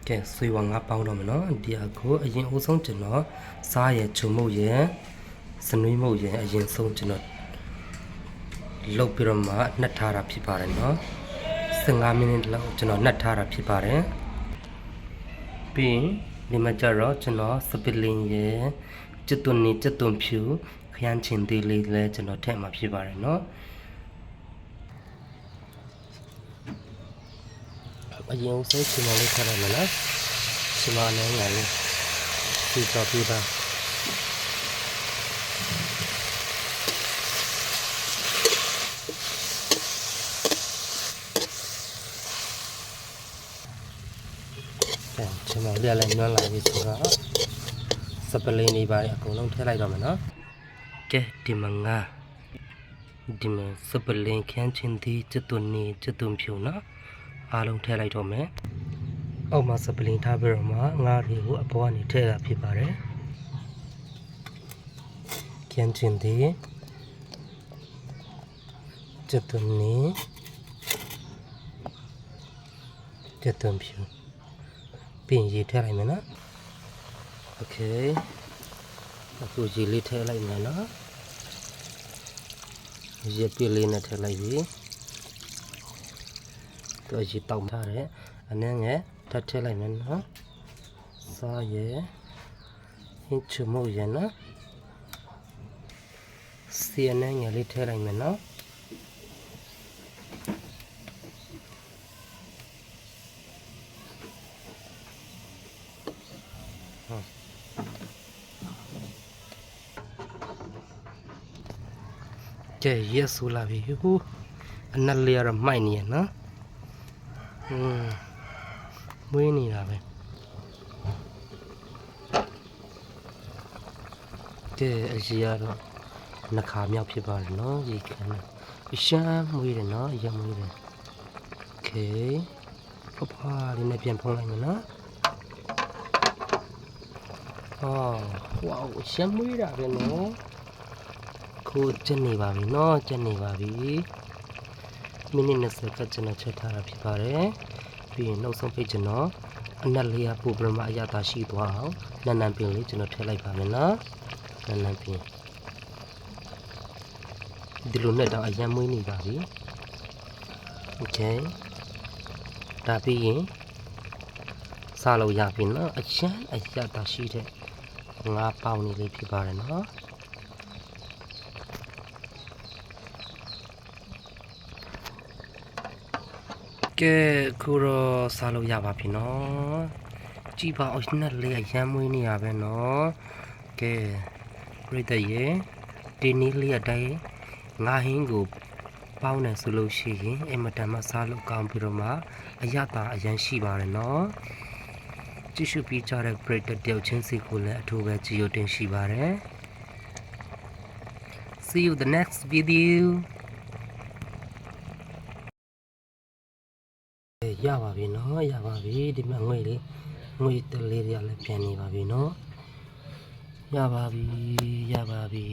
ကဲဆွေဝငါပေါင်းတော့မနော်ဒီအကိုအရင်ဦးဆုံးကျွန်တော်စားရဲ့ချုံမုတ်ရဲ့စနွေးမုတ်ရဲ့အရင်ဆုံးကျွန်တော်လုတ်ပြီးတော့မှနှက်ထားတာဖြစ်ပါတယ်နော်15မိနစ်လောက်ကျွန်တော်နှက်ထားတာဖြစ်ပါတယ်ပြီးဒီမှာကျတော့ကျွန်တော်စပလင်ရဲ့ကျွတ်သွန်နေကျွတ်သွန်ဖြူခရမ်းချင်သေးလေးလည်းကျွန်တော်ထည့်မှာဖြစ်ပါတယ်နော်အရင်ဆုံးချင်မလေးထားရမယ်နော်ချင်မလည်းငါလေးဒီတော့ပြပါချင်မလေးလည်းညွှန်းလာပြီဆိုတော့စပလင်းနေပါလေအကုန်လုံးထည့်လိုက်တော့မယ်နော်ကဲဒီမှာငါဒီမှာစပလင်းခန်းချင်းသေးကျွတ်သွန်နေကျွတ်သွန်ဖြူနော်အားလုံးထည့်လိုက်တော့မယ်အောက်မှာစပလင်ထားပြီးတော့မှငါးတွေကိုအပေါ်ကနေထည့်တာဖြစ်ပါတယ်ကျန်ချင်းသေးကျွတ်သွန်နေကျွတ်သွန်ဖြူပြင်ရေးထည့်လိုက်မယ်နော်โอเคအခုရေလေးထည့်လိုက်မယ်နော်ရေပြလေးနဲ့ထည့်လိုက်ပြီတော့ရေတောက်ထားတယ်အနည်းငယ်ထပ်ထည့်လိုက်မယ်နော်စားရယ်ဟင်းချမို့ရယ်နော်စီအနည်းငယ်လေးထည့်လိုက်မယ်နော်ကဲရက်ဆူလာပြီဟိုအနက်လေးရမိုက်နေရနော်မွေးနေတာပဲကဲအကြီးရတော့နှခါမြောက်ဖြစ်ပါတယ်နော်ရေခမ်းအရှမ်းမွေးတယ်နော်ရမွေးတယ်โอเคဖဖလေးနဲ့ပြန်ဖုံးလိုက်မယ်နော်ဝေါအရှမ်းမွေးတာပဲနော်ကိုကျက်နေပါပြီနော်ကျက်နေပါပြီမိနစ်20ကကျွန်တော်ချက်ထားတာဖြစ်ပါတယ်ပြီးရင်နှုတ်ဆုံးပိတ်ကျွန်တော်အနက်လေးကပူပရမအရသာရှိသွားအောင်နန်းနန်းပင်လေးကျွန်တော်ထည့်လိုက်ပါမယ်နော်နန်းနန်းပင်ဒီလိုနဲ့တော့အရင်မွေးနေပါပြီโอเคဒါပြီးရင်စားလို့ရပြီနော်အချမ်းအရသာရှိတဲ့ငါးပေါင်းလေးဖြစ်ပါတယ်နော်ကဲခုတော့စားလို့ရပါပြီနော်ကြည့်ပါအောင်နဲ့လေးအရမ်းမွေးနေရပဲနော်ကဲပြည့်တဲ့ရေဒီနေ့လေးအတိုင်းငါဟင်းကိုပေါင်းတယ်ဆိုလို့ရှိရင်အမတန်မှစားလို့ကောင်းပြီးတော့မှအရသာအရန်ရှိပါတယ်နော်ကြည့်ရှုပြီးကြတဲ့ပြည့်တဲ့တယောက်ချင်းစီကိုလည်းအထူးပဲကြည်ရတင်ရှိပါတယ် See you the next videoရပါပြီနော်ရပါပြီဒီမှာငွေလေးငွေတလေးတွေကလည်းပြန်နေပါပြီနော်ရပါပြီ